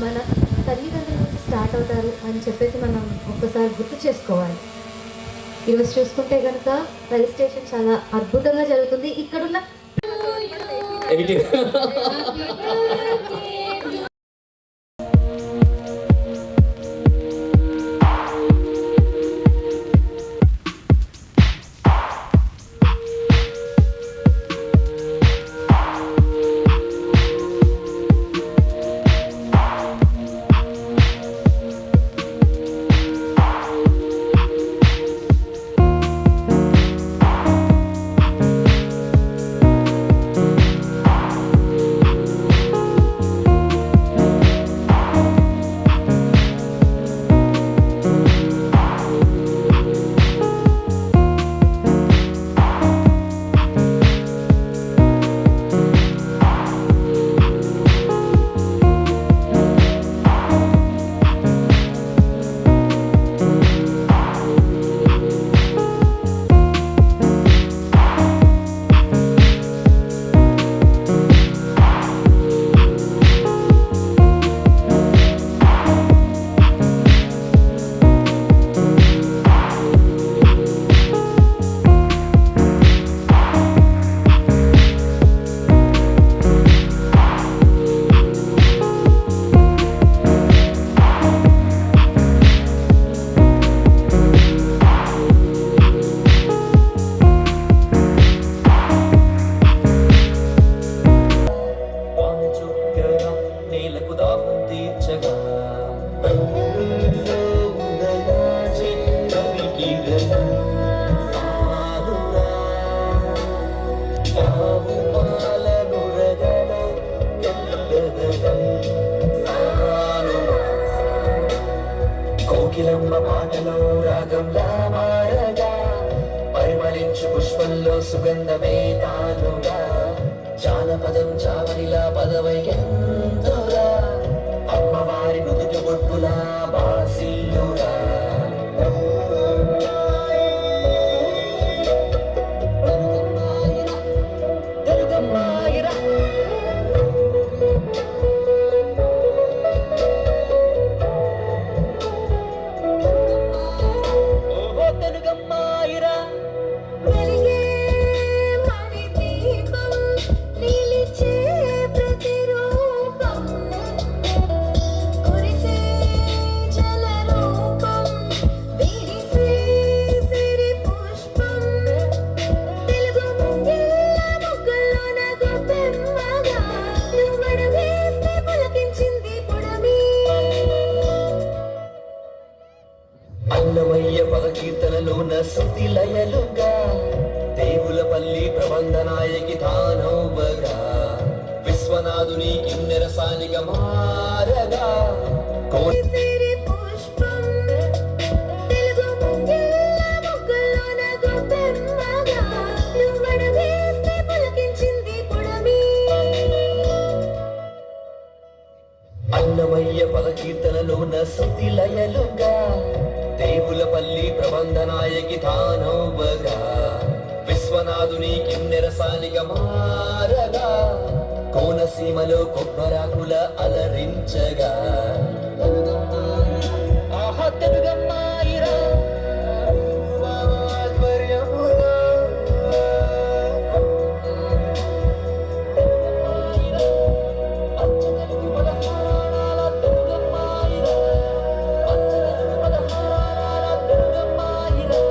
మన తల్లిదండ్రుల నుంచి స్టార్ట్ అవుతారు అని చెప్పేసి మనం ఒక్కసారి గుర్తు చేసుకోవాలి. ఈరోజు చూసుకుంటే కనుక రిజిస్ట్రేషన్ చాలా అద్భుతంగా జరుగుతుంది. ఇక్కడున్న కోకిలమ్మ మాటలో రాగంలా మారగా పరిమళించు పుష్పంలో సుగంధమే తానుగా జానపదం చావనిలా పదవై ఎంతోరా అమ్మవారి నుదుటి బొట్టులా బాసిల్లురా వెలిగే వారి దీపం నీలి నాయకి తానవ్వగా విశ్వనాథుని కిన్నెర సానిగా మారగా సిరి పుష్పం తెలుగు ముంగిళ్ళ మొక్కల్లోన గొప్పెమ్మగా నువ్వడవేస్తే పలికించింది పుడమి. అన్నమయ్య పదకీర్తనలోన శృతి లయలుగా దేవులపల్లి ప్రబంధ నాయకి తానవ్వగా విశ్వనాథుని కిన్నెర సానిగా మారగా కోనసీమలో కొబ్బరాకుల అలరించగా ఆహా తెలుగమ్మాయిరా ఆధ్వర్యములో అచ్చ తెలుగు పదహారాల తెలుగమ్మాయిరా అచ్చ తెలుగు పదహారాల తెలుగమ్మాయిరా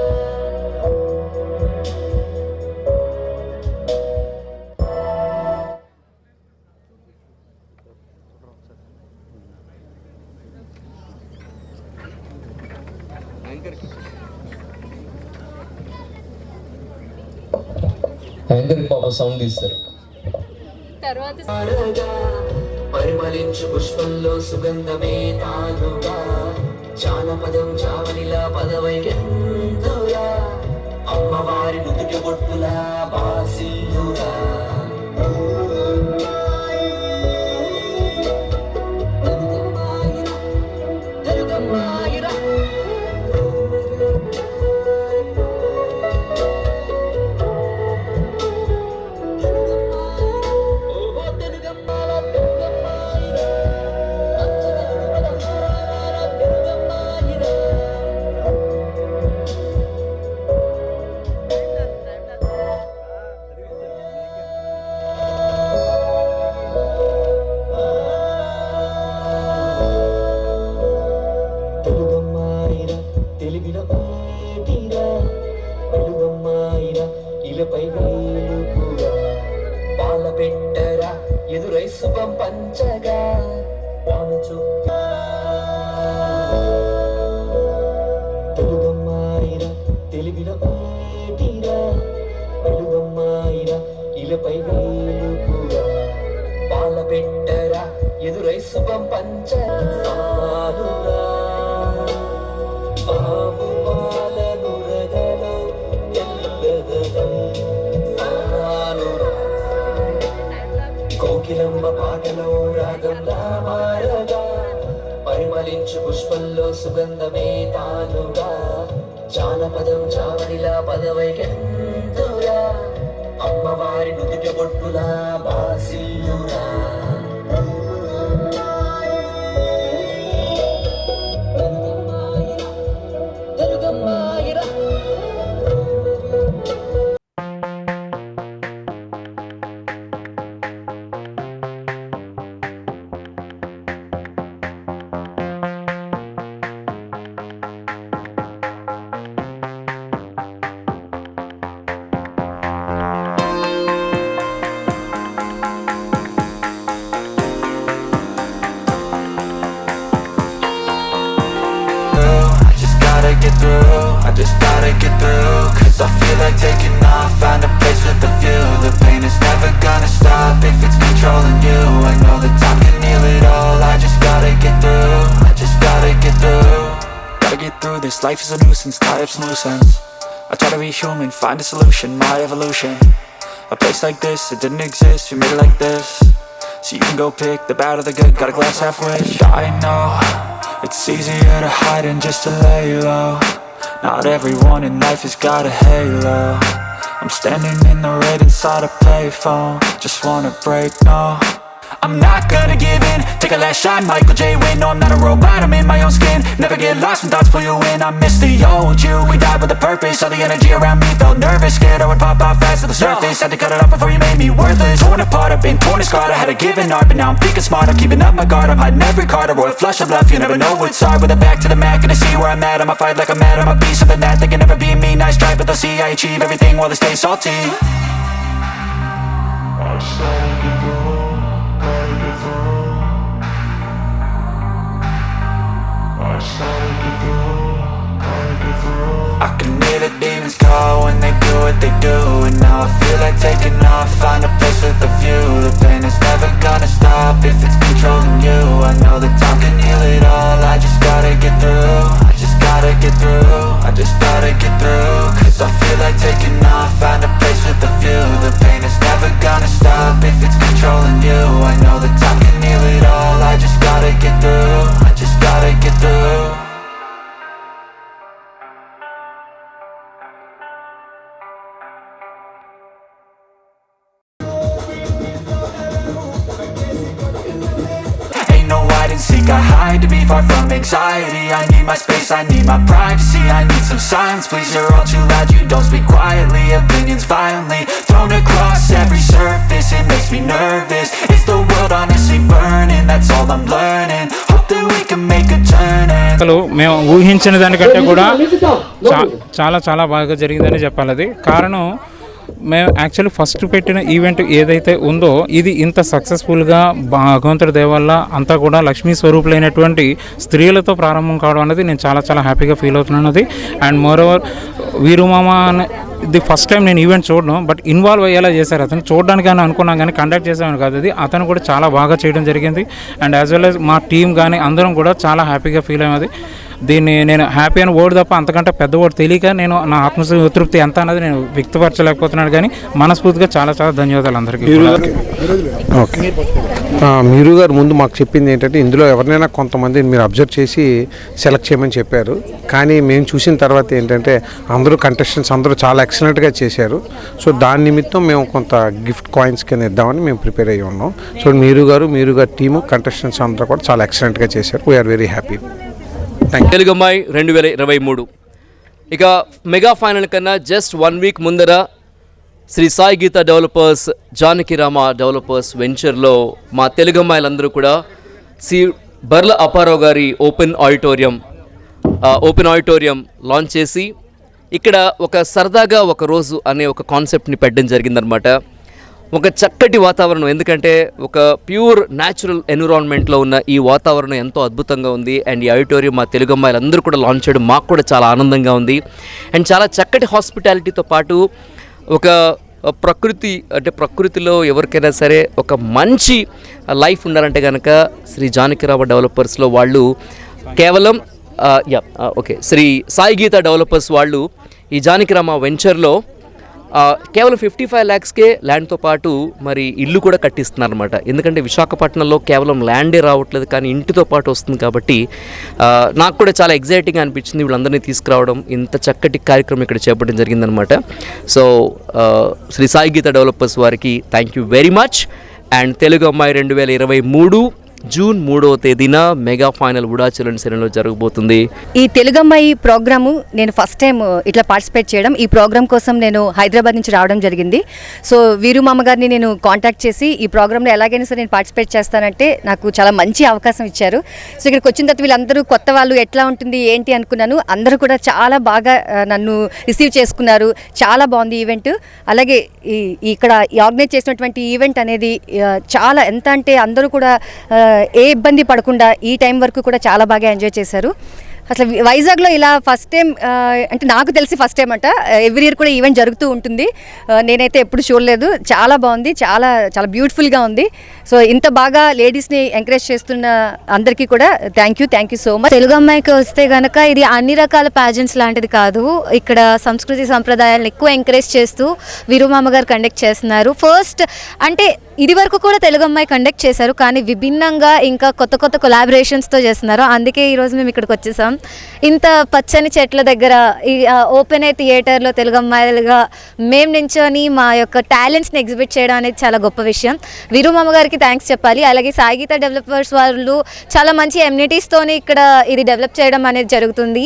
యాంకర్ పాప సౌండ్ తీస్తారు. మారగా పరిమళించు పుష్పంలో సుగంధమే తానుగా జానపదం చావనిలా పదవైకెందురా అమ్మవారి నుదుటి బొట్టులా బాసిల్లురా తెలుగమ్మాయిరా ఓహో తెలుగమ్మాల తెలుగమ్మాయిరా అచ్చ తెలుగు పదహారాల తెలుగమ్మాయిరా తెలుగమ్మాయిరా తెలివిన పాటిరా వెలుగమ్మాయిరా ఇలపై వేలుపురా పాల పెట్టరా ఎదురై శుభం పంచగా వాన చుక్క తెలుగమ్మాయిరా తెలివిన పాటిరా వెలుగమ్మాయిరా ఇలపై వేలుపురా పాల పెట్టరా ఎదురై శుభం పంచగా ఆవు పాలను రగలో ఎల్లదనం ఆనురా కోకిలమ్మ పాటలో రాగంలా మారగా పరిమళించు పుష్పంలో సుగంధమే తానుగా జానపదం చావనిలా పదవైకెందురా అమ్మవారి నుదుటి బొట్టులా బాసిల్లురా తెలుగమ్మాయిరా I just gotta get through, I just gotta get through. Cause I feel like taking off, find a place with a view. The pain is never gonna stop if it's controlling you. I know that time can heal it all, I just gotta get through, I just gotta get through. Gotta get through this, life is a nuisance, tie up some loose ends. I try to be human, find a solution, my evolution. A place like this, it didn't exist, we made it like this. So you can go pick the bad or the good, got a glass half wish. I know, it's easier to hide than just to lay low. Not everyone in life has got a halo. I'm standing in the red inside a payphone. Just wanna break, no. I'm not gonna give in, take a last shot, Michael J. Win. No, I'm not a robot, I'm in my own skin. Never get lost when thoughts pull you in. I miss the old you, we died with a purpose. All the energy around me felt nervous, scared I would pop out fast to the surface. Had to cut it off before you made me worthless. Torn apart, I've been torn and scarred. I had a given art, but now I'm thinking smart. I'm keeping up my guard, I'm hiding every card. A royal flush of love, you never know what's hard. With a back to the mat, gonna see where I'm at. I'ma fight like I'm mad, I'ma be something that they can never be me. Nice try, but they'll see I achieve everything while they stay salty. I just gotta get through, gotta get through. I just gotta get through, gotta get through. I can hear the demons call when they do what they do. And now I feel like taking off, find a place with a view. The pain is never gonna stop if it's controlling you. I know that time can heal it all, I just gotta get through. I just gotta get through, I just gotta get through. Cause I feel like taking off, find a place with a view. The pain is never gonna stop if it's controlling you. I know that time can heal it all, I just gotta get through. I just gotta get through. Ain't no hide and seek, I hide to be far from anxiety. I need my space, I need my privacy, I need some silence. Please, you're all too loud, you don't speak quietly. Opinions violently thrown across every surface, it makes me nervous. Is the world honestly burning? That's all I'm learning. Hope that we can make a turn and అసలు మేము ఊహించిన దానికంటే కూడా చాలా చాలా బాగా జరిగిందని చెప్పాలి. అది కారణం మేము యాక్చువల్లీ ఫస్ట్ పెట్టిన ఈవెంట్ ఏదైతే ఉందో ఇది ఇంత సక్సెస్ఫుల్గా భగవంతుడి దయ వల్ల అంతా కూడా లక్ష్మీ స్వరూపులైనటువంటి స్త్రీలతో ప్రారంభం కావడం అనేది నేను చాలా చాలా హ్యాపీగా ఫీల్ అవుతున్నాను. అది అండ్ మోర్ ఓవర్ వీరుమామ ఇది ఫస్ట్ టైం నేను ఈవెంట్ చూడడం, బట్ ఇన్వాల్వ్ అయ్యేలా చేశారు. అతను చూడడానికి అని అనుకున్నాం కానీ కండక్ట్ చేసామని కాదు. అది అతను కూడా చాలా బాగా చేయడం జరిగింది. అండ్ యాజ్ వెల్ యాజ్ మా టీం కానీ అందరం కూడా చాలా హ్యాపీగా ఫీల్ అయ్యేది. దీన్ని నేను హ్యాపీ అని వర్డ్ తప్ప అంతకంటే పెద్ద వర్డ్ తెలియక నేను నా ఆత్మతృప్తి ఎంత అన్నది నేను వ్యక్తపరచలేకపోతున్నాను. కానీ మనస్ఫూర్తిగా చాలా చాలా ధన్యవాదాలు అందరికీ. ఓకే, మీరు గారు ముందు మాకు చెప్పింది ఏంటంటే ఇందులో ఎవరినైనా కొంతమందిని మీరు అబ్జర్వ్ చేసి సెలెక్ట్ చేయమని చెప్పారు. కానీ మేము చూసిన తర్వాత ఏంటంటే అందరూ కంటెస్టెంట్స్ అందరూ చాలా ఎక్సలెంట్గా చేశారు. సో దాని నిమిత్తం మేము కొంత గిఫ్ట్ కాయిన్స్ కింద ఇద్దామని మేము ప్రిపేర్ అయ్యి ఉన్నాం. సో మీరు గారు టీము కంటెస్టెంట్స్ అందరూ కూడా చాలా ఎక్సలెంట్గా చేశారు. We are very happy. తెలుగమ్మాయి 2023 ఇక మెగా ఫైనల్ కన్నా జస్ట్ 1 వీక్ ముందర శ్రీ సాయి గీత డెవలపర్స్ జానకిరామ డెవలపర్స్ వెంచర్లో మా తెలుగమ్మాయిలందరూ కూడా శ్రీ బర్ల అప్పారావు గారి ఓపెన్ ఆడిటోరియం లాంచ్ చేసి ఇక్కడ ఒక సరదాగా ఒక రోజు అనే ఒక కాన్సెప్ట్ని పెట్టడం జరిగిందనమాట. ఒక చక్కటి వాతావరణం, ఎందుకంటే ఒక ప్యూర్ న్యాచురల్ ఎన్విరాన్మెంట్లో ఉన్న ఈ వాతావరణం ఎంతో అద్భుతంగా ఉంది. అండ్ ఈ ఆడిటోరియం మా తెలుగు అమ్మాయిలందరూ కూడా లాంచ్ చేయడం మాకు కూడా చాలా ఆనందంగా ఉంది. అండ్ చాలా చక్కటి హాస్పిటాలిటీతో పాటు ఒక ప్రకృతిలో ఎవరికైనా సరే ఒక మంచి లైఫ్ ఉండాలంటే కనుక శ్రీ జానకిరామ డెవలపర్స్లో వాళ్ళు కేవలం శ్రీ సాయి గీత డెవలపర్స్ వాళ్ళు ఈ జానకిరామ వెంచర్లో కేవలం 55 lakhsకే ల్యాండ్తో పాటు మరి ఇల్లు కూడా కట్టిస్తున్నారు అనమాట. ఎందుకంటే విశాఖపట్నంలో కేవలం ల్యాండే రావట్లేదు, కానీ ఇంటితో పాటు వస్తుంది. కాబట్టి నాకు కూడా చాలా ఎగ్జైటింగ్గా అనిపించింది వీళ్ళందరినీ తీసుకురావడం, ఇంత చక్కటి కార్యక్రమం ఇక్కడ చేపట్టడం జరిగిందనమాట. సో శ్రీ సాయి గీత డెవలపర్స్ వారికి thank you very much. And Telugu అమ్మాయి 2023 జూన్ 3వ తేదీన మెగా ఫైనల్ ఉడాచలం శరణలో జరగబోతుంది. ఈ తెలుగమ్మాయి ప్రోగ్రాము నేను ఫస్ట్ టైం ఇట్లా పార్టిసిపేట్ చేయడం. ఈ ప్రోగ్రామ్ కోసం నేను హైదరాబాద్ నుంచి రావడం జరిగింది. సో వీరు మామ గారిని నేను కాంటాక్ట్ చేసి ఈ ప్రోగ్రాంలో ఎలాగైనా సరే నేను పార్టిసిపేట్ చేస్తానంటే నాకు చాలా మంచి అవకాశం ఇచ్చారు. సో ఇక్కడికి వచ్చిన తర్వాత వీళ్ళందరూ కొత్త వాళ్ళు, ఎట్లా ఉంటుంది ఏంటి అనుకున్నాను. అందరూ కూడా చాలా బాగా నన్ను రిసీవ్ చేసుకున్నారు. చాలా బాగుంది ఈవెంట్. అలాగే ఇక్కడ ఆర్గనైజ్ చేసినటువంటి ఈవెంట్ అనేది చాలా ఎంత అంటే అందరూ కూడా ఏ ఇబ్బంది పడకుండా ఈ టైం వరకు కూడా చాలా బాగా ఎంజాయ్ చేశారు. అసలు వైజాగ్లో ఇలా ఫస్ట్ టైం అంటే నాకు తెలిసి ఫస్ట్ టైం అంట. ఎవ్రీ ఇయర్ కూడా ఈవెంట్ జరుగుతూ ఉంటుంది. నేనైతే ఎప్పుడు చూడలేదు. చాలా బాగుంది, చాలా చాలా బ్యూటిఫుల్గా ఉంది. సో ఇంత బాగా లేడీస్ని ఎంకరేజ్ చేస్తున్న అందరికీ కూడా thank you so much. Telugu అమ్మాయికి వస్తే కనుక ఇది అన్ని రకాల ప్యాజెంట్స్ లాంటిది కాదు. ఇక్కడ సంస్కృతి సంప్రదాయాలను ఎక్కువ ఎంకరేజ్ చేస్తూ వీరుమామ గారు కండక్ట్ చేస్తున్నారు. ఫస్ట్ అంటే ఇది వరకు కూడా తెలుగు అమ్మాయి కండక్ట్ చేశారు, కానీ విభిన్నంగా ఇంకా కొత్త కొత్త కొలాబరేషన్స్తో చేస్తున్నారు. అందుకే ఈరోజు మేము ఇక్కడికి వచ్చేసాం. ఇంత పచ్చని చెట్ల దగ్గర ఈ ఓపెన్ ఎయిర్ థియేటర్లో తెలుగు అమ్మాయిలుగా మేము నించొని మా యొక్క టాలెంట్స్ని ఎగ్జిబిట్ చేయడం అనేది చాలా గొప్ప విషయం. వీరుమామ గారికి థ్యాంక్స్ చెప్పాలి. అలాగే సాయి గీత డెవలపర్స్ వాళ్ళు చాలా మంచి ఎమ్యూనిటీస్తోని ఇక్కడ ఇది డెవలప్ చేయడం అనేది జరుగుతుంది.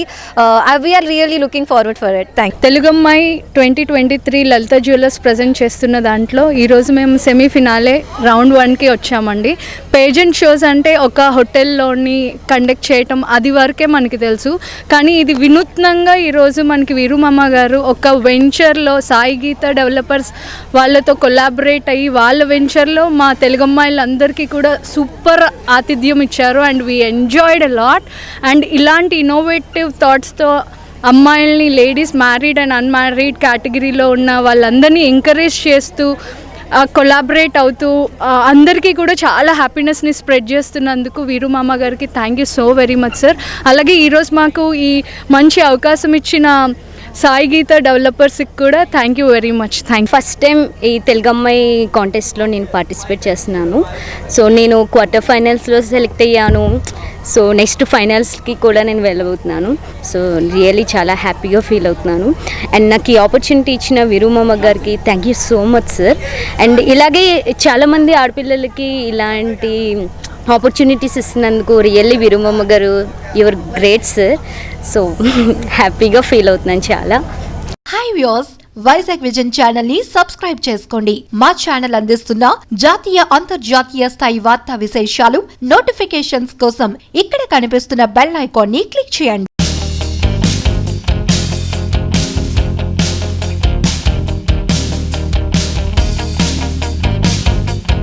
We're really looking forward for it. Thank. Telugu అమ్మాయి 2023 లలిత జ్యువెలర్స్ ప్రజెంట్ చేస్తున్న దాంట్లో ఈరోజు మేము సెమీఫినాలే రౌండ్ 1కి వచ్చామండి. పేజెంట్ షోస్ అంటే ఒక హోటల్లోని కండక్ట్ చేయటం అది వరకే మనకి తెలుసు, కానీ ఇది వినూత్నంగా ఈరోజు మనకి వీరుమామ గారు ఒక వెంచర్లో సాయి గీత డెవలపర్స్ వాళ్ళతో కొలాబరేట్ అయ్యి వాళ్ళ వెంచర్లో మా తెలుగు అమ్మాయిలందరికీ కూడా సూపర్ ఆతిథ్యం ఇచ్చారు. And we enjoyed a lot. And ఇలాంటి ఇన్నోవేటివ్ థాట్స్తో అమ్మాయిల్ని లేడీస్ మ్యారీడ్ అండ్ అన్మ్యారీడ్ కేటగిరీలో ఉన్న వాళ్ళందరినీ ఎంకరేజ్ చేస్తూ కొలాబరేట్ అవుతూ అందరికీ కూడా చాలా హ్యాపీనెస్ని స్ప్రెడ్ చేస్తున్నందుకు వీరుమామ గారికి thank you so very much sir. అలాగే ఈరోజు మాకు ఈ మంచి అవకాశం ఇచ్చిన సాయి గీత డెవలపర్స్కి కూడా thank you very much. First time ఈ తెలుగమ్మాయి కాంటెస్ట్లో నేను పార్టిసిపేట్ చేస్తున్నాను. సో నేను క్వార్టర్ ఫైనల్స్లో సెలెక్ట్ అయ్యాను. సో నెక్స్ట్ ఫైనల్స్కి కూడా నేను వెళ్ళబోతున్నాను. సో రియల్లీ చాలా హ్యాపీగా ఫీల్ అవుతున్నాను. అండ్ నాకు ఈ ఆపర్చునిటీ ఇచ్చిన వీరుమామ గారికి thank you so much sir. And ఇలాగే చాలామంది ఆడపిల్లలకి ఇలాంటి ఆపర్చునిటీస్ ఇస్తున్నందుకు రియల్లీ వీరుమామ గారు యువర్ గ్రేట్ సార్. సో హ్యాపీగా ఫీల్ అవుతున్నాను చాలా. Hi viewers, Vizag vision channel ని సబ్స్క్రైబ్ చేసుకోండి. మా ఛానల్ అందిస్తున్న జాతీయ అంతర్జాతీయ స్థాయి వార్తా విశేషాలు నోటిఫికేషన్స్ కోసం ఇక్కడ కనిపిస్తున్న బెల్ ఐకాన్ ని క్లిక్ చేయండి.